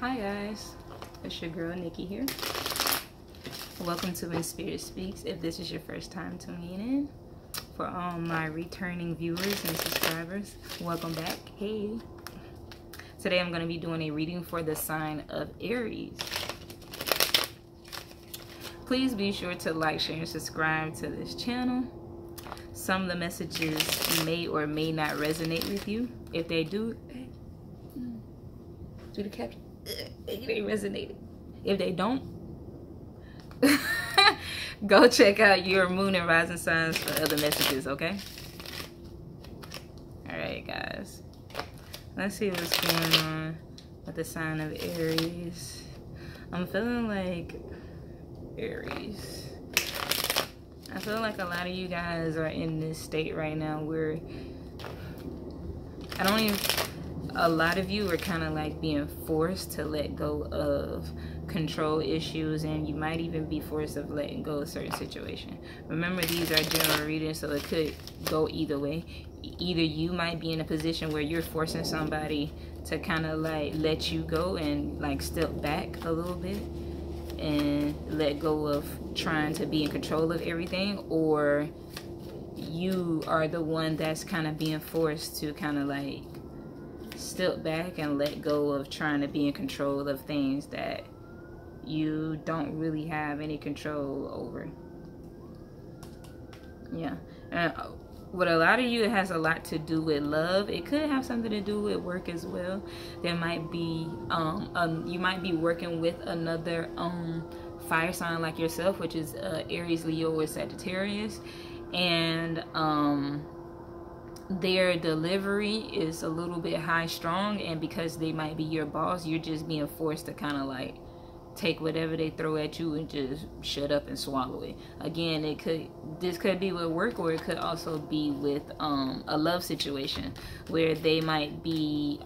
Hi guys, it's your girl Nikki here. Welcome to When Spirit Speaks. If this is your first time tuning in, for all my returning viewers and subscribers, welcome back. Hey. Today I'm going to be doing a reading for the sign of Aries. Please be sure to like, share, and subscribe to this channel. Some of the messages may or may not resonate with you. If they do the caption. They resonated. If they don't, go check out your moon and rising signs for other messages, okay? Alright guys, let's see what's going on with the sign of Aries. I'm feeling like Aries, I feel like a lot of you guys are in this state right now where a lot of you are kind of like being forced to let go of control issues, and you might even be forced of letting go of certain situation. Remember, these are general readings, so it could go either way. Either you might be in a position where you're forcing somebody to kind of like let you go and like step back a little bit and let go of trying to be in control of everything, or you are the one that's kind of being forced to kind of like step back and let go of trying to be in control of things that you don't really have any control over. Yeah. And with a lot of you, it has a lot to do with love. It could have something to do with work as well. There might be you might be working with another fire sign like yourself, which is Aries, Leo, or Sagittarius, and their delivery is a little bit high strong, and because they might be your boss, you're just being forced to kind of like take whatever they throw at you and just shut up and swallow it. Again, this could be with work, or it could also be with a love situation where they might be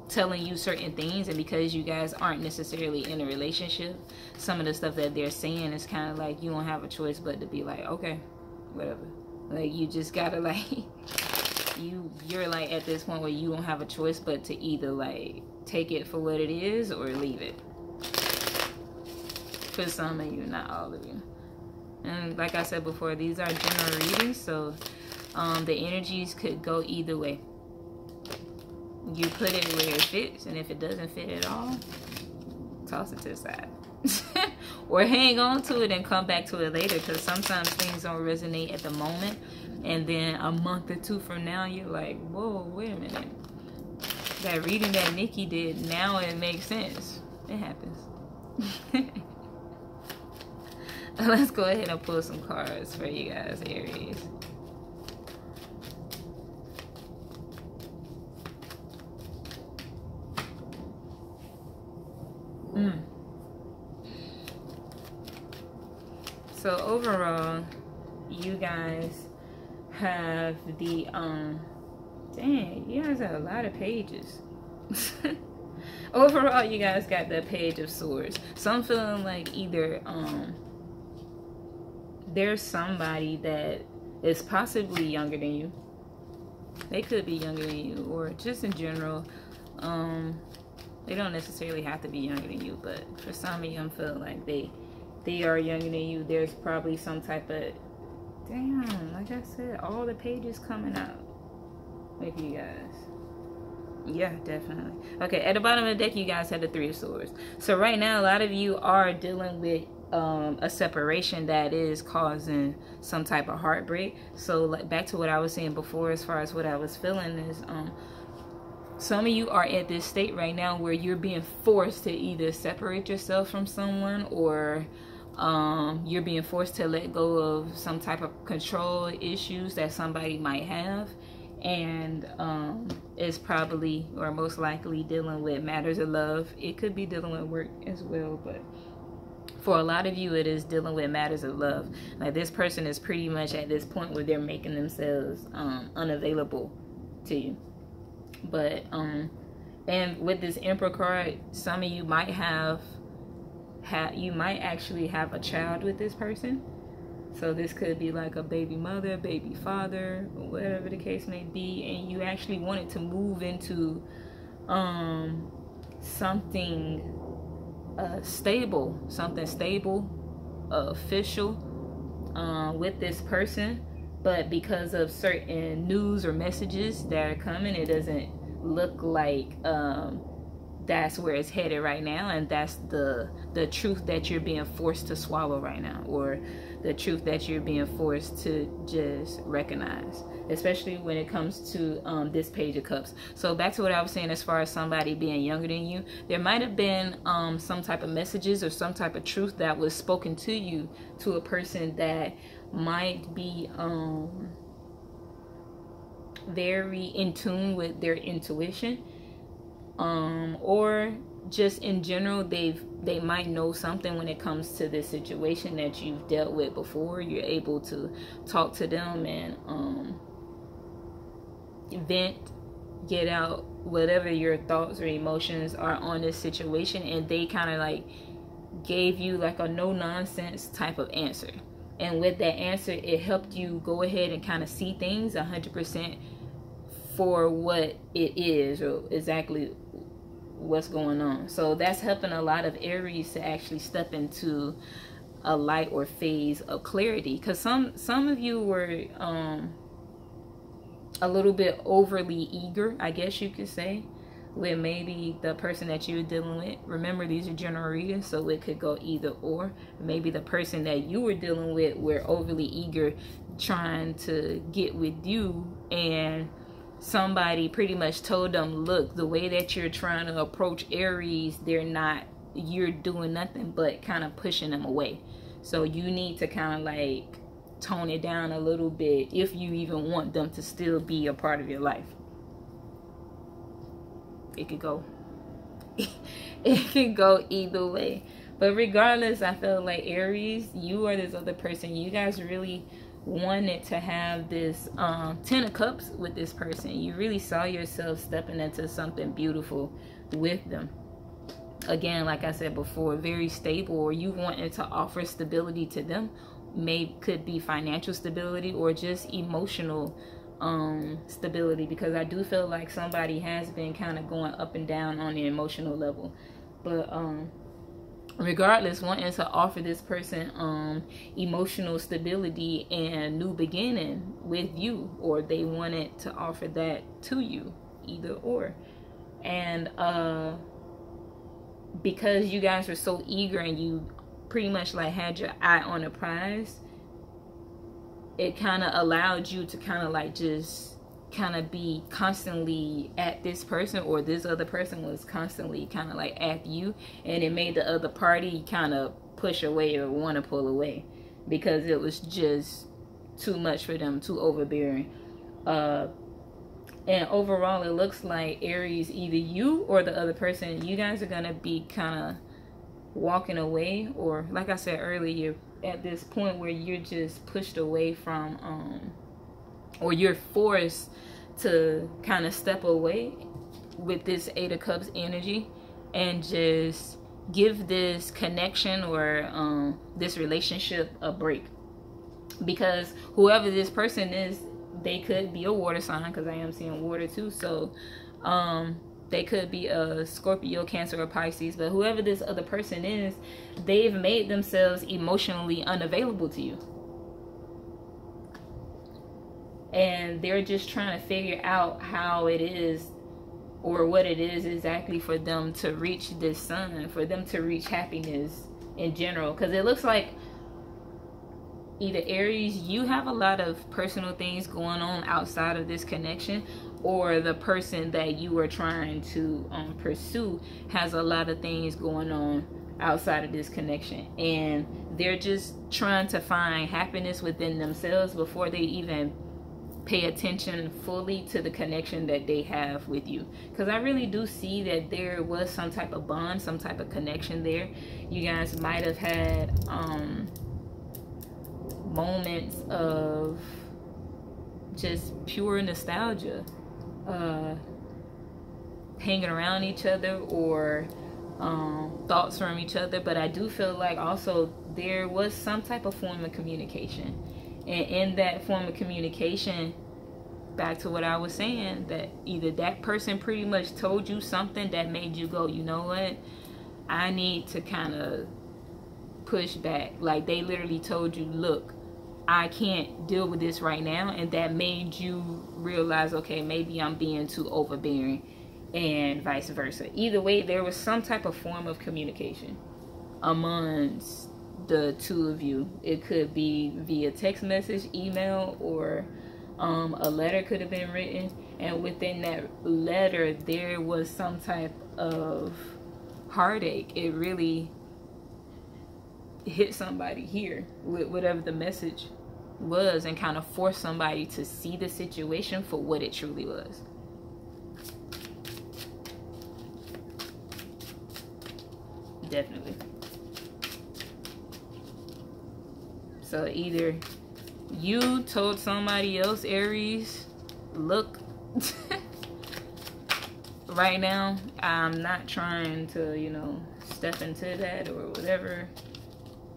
telling you certain things, and because you guys aren't necessarily in a relationship, some of the stuff that they're saying is kind of like you don't have a choice but to be like, okay, whatever. Like, you just gotta like you're like at this point where you don't have a choice but to either like take it for what it is or leave it. For some of you, not all of you. And like I said before, these are general readings, so the energies could go either way. You put it where it fits, and if it doesn't fit at all, toss it to the side. Or hang on to it and come back to it later, because sometimes things don't resonate at the moment, and then a month or two from now you're like, whoa, wait a minute, that reading that Nikki did, now it makes sense. It happens. Let's go ahead and pull some cards for you guys, Aries. So overall, you guys have the dang, you guys have a lot of pages. Overall, you guys got the Page of Swords. So I'm feeling like either there's somebody that is possibly younger than you. They could be younger than you, or just in general, they don't necessarily have to be younger than you, but for some of you, I'm feeling like they are younger than you. There's probably some type of, damn, like I said, all the pages coming out with you guys. Yeah, definitely. Okay, at the bottom of the deck, you guys had the Three of Swords. So right now, a lot of you are dealing with a separation that is causing some type of heartbreak. So like back to what I was saying before, as far as what I was feeling is some of you are at this state right now where you're being forced to either separate yourself from someone, or you're being forced to let go of some type of control issues that somebody might have, and it's probably or most likely dealing with matters of love. It could be dealing with work as well, but for a lot of you, it is dealing with matters of love. Like, this person is pretty much at this point where they're making themselves unavailable to you. But and with this Emperor card, some of you might you might actually have a child with this person. So this could be like a baby mother, baby father, whatever the case may be, and you actually wanted to move into something stable, official with this person. But because of certain news or messages that are coming, it doesn't look like that's where it's headed right now, and that's the truth that you're being forced to swallow right now, or the truth that you're being forced to just recognize, especially when it comes to this Page of Cups. So back to what I was saying, as far as somebody being younger than you, there might have been some type of messages or some type of truth that was spoken to you, to a person that might be very in tune with their intuition, or just in general, they might know something when it comes to this situation that you've dealt with before. You're able to talk to them and vent, get out whatever your thoughts or emotions are on this situation, and they kind of like gave you like a no nonsense type of answer. And with that answer, it helped you go ahead and kind of see things 100% for what it is, or exactly what's going on. So that's helping a lot of Aries to actually step into a light or phase of clarity, because some of you were a little bit overly eager, I guess you could say, with maybe the person that you're dealing with. Remember, these are general readings, so it could go either or. Maybe the person that you were dealing with were overly eager, trying to get with you, and somebody pretty much told them, look, the way that you're trying to approach Aries, you're doing nothing but kind of pushing them away. So you need to kind of like tone it down a little bit if you even want them to still be a part of your life. It could go either way. But regardless, I feel like Aries, you or this other person, you guys really wanted to have this 10 of Cups with this person. You really saw yourself stepping into something beautiful with them. Again, like I said before, very stable, or you wanted to offer stability to them. Could be financial stability or just emotional stability, because I do feel like somebody has been kind of going up and down on the emotional level. But regardless, wanting to offer this person emotional stability and new beginning with you, or they wanted to offer that to you, either or. And because you guys were so eager and you pretty much like had your eye on the prize, it kind of allowed you to kind of like just kind of be constantly at this person, or this other person was constantly kind of like at you, and it made the other party kind of push away or want to pull away, because it was just too much for them, too overbearing. And overall, it looks like Aries, either you or the other person, you guys are gonna be kind of walking away, or like I said earlier, at this point where you're just pushed away from or you're forced to kind of step away with this 8 of Cups energy, and just give this connection or this relationship a break. Because whoever this person is, they could be a water sign, because I am seeing water too. So they could be a Scorpio, Cancer, or Pisces. But whoever this other person is, they've made themselves emotionally unavailable to you. And they're just trying to figure out how it is, or what it is exactly, for them to reach this sun, for them to reach happiness in general. Because it looks like either Aries, you have a lot of personal things going on outside of this connection, or the person that you are trying to pursue has a lot of things going on outside of this connection, and they're just trying to find happiness within themselves before they even pay attention fully to the connection that they have with you. Because I really do see that there was some type of bond, some type of connection there. You guys might have had moments of just pure nostalgia, hanging around each other, or thoughts from each other. But I do feel like also there was some type of form of communication, and in that form of communication, back to what I was saying, that either that person pretty much told you something that made you go, you know what, I need to kind of push back. Like they literally told you, look, I can't deal with this right now, and that made you realize, okay, maybe I'm being too overbearing, and vice versa. Either way, there was some type of form of communication amongst the two of you. It could be via text message, email, or a letter could have been written, and within that letter there was some type of heartache. It really hit somebody here with whatever the message was, and kind of forced somebody to see the situation for what it truly was. Definitely. So either you told somebody else, Aries, look, right now, I'm not trying to, you know, step into that or whatever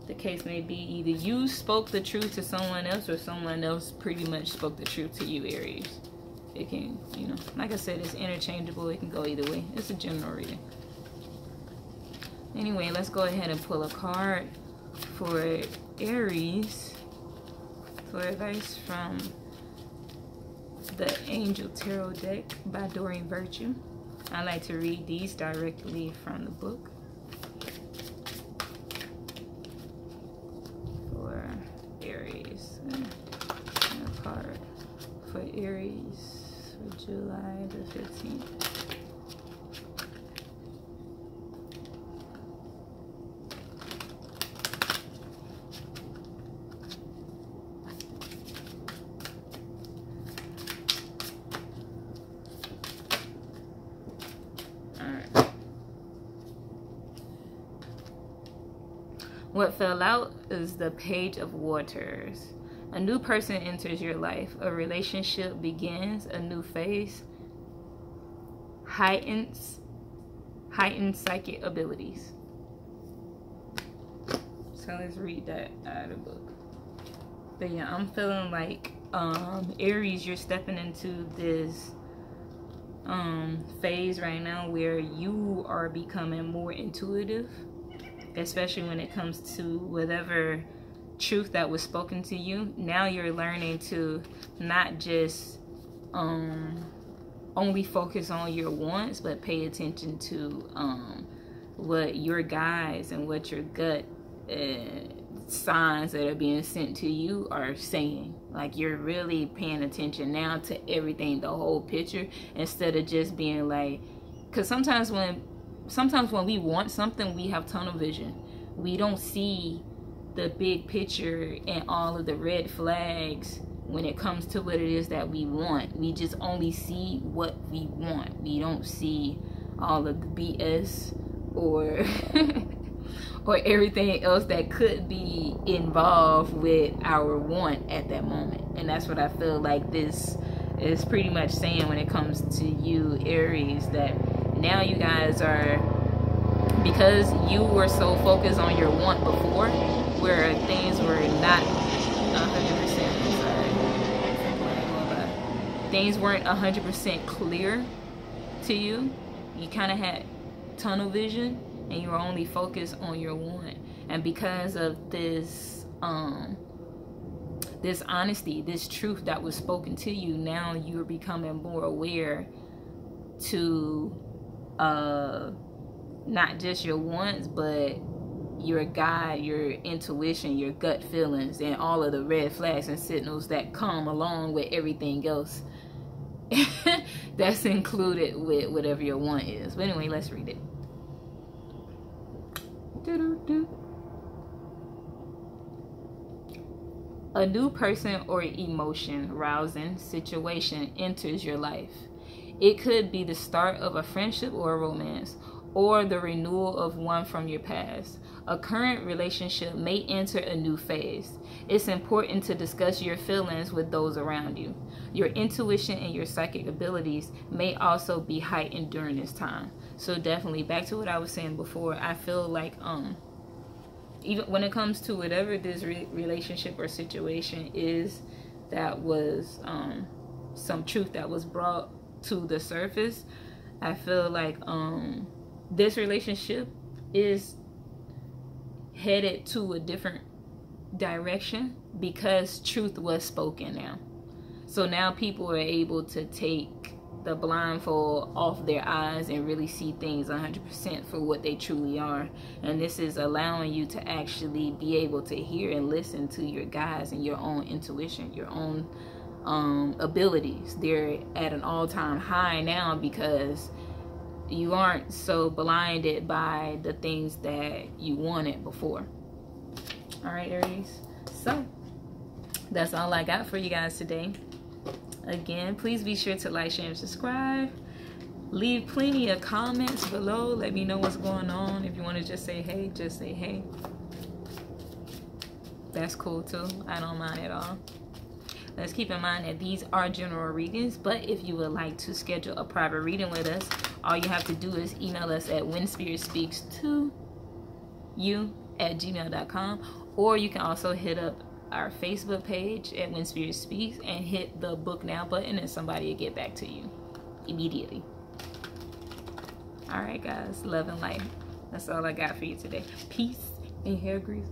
the case may be. Either you spoke the truth to someone else, or someone else pretty much spoke the truth to you, Aries. It can, you know, like I said, it's interchangeable. It can go either way. It's a general reading. Anyway, let's go ahead and pull a card for Aries for advice from the Angel Tarot deck by Doreen Virtue. I like to read these directly from the book. For Aries. And a card for Aries for July the 15th. What fell out is the Page of Waters. A new person enters your life. A relationship begins. A new phase. Heightened psychic abilities. So let's read that out of the book. But yeah, I'm feeling like Aries, you're stepping into this phase right now where you are becoming more intuitive, especially when it comes to whatever truth that was spoken to you. Now you're learning to not just only focus on your wants, but pay attention to what your guides and what your gut signs that are being sent to you are saying. Like, you're really paying attention now to everything, the whole picture, instead of just being like, because sometimes when we want something, we have tunnel vision. We don't see the big picture and all of the red flags when it comes to what it is that we want. We just only see what we want. We don't see all of the BS or or everything else that could be involved with our want at that moment. And that's what I feel like this is pretty much saying when it comes to you, Aries, that now you guys are, because you were so focused on your want before, where things were not 100%, things weren't 100% clear to you. You kind of had tunnel vision, and you were only focused on your want. And because of this this honesty, this truth that was spoken to you, now you're becoming more aware to not just your wants, but your guide, your intuition, your gut feelings, and all of the red flags and signals that come along with everything else that's included with whatever your want is. But anyway, let's read it. A new person or emotion rousing situation enters your life. It could be the start of a friendship or a romance, or the renewal of one from your past. A current relationship may enter a new phase. It's important to discuss your feelings with those around you. Your intuition and your psychic abilities may also be heightened during this time. So definitely, back to what I was saying before, I feel like even when it comes to whatever this relationship or situation is that was some truth that was brought to the surface. I feel like this relationship is headed to a different direction because truth was spoken now. So now people are able to take the blindfold off their eyes and really see things 100% for what they truly are. And this is allowing you to actually be able to hear and listen to your guides and your own intuition, your own abilities. They're at an all-time high now because you aren't so blinded by the things that you wanted before. All right, Aries. So that's all I got for you guys today. Again, please be sure to like, share, and subscribe. Leave plenty of comments below. Let me know what's going on. If you want to just say hey, just say hey. That's cool too. I don't mind at all. Let's keep in mind that these are general readings, but if you would like to schedule a private reading with us, all you have to do is email us at whenspiritspeaks2you@gmail.com, or you can also hit up our Facebook page at When Spirit Speaks and hit the book now button, and somebody will get back to you immediately. All right, guys, love and light. That's all I got for you today. Peace and hair grease.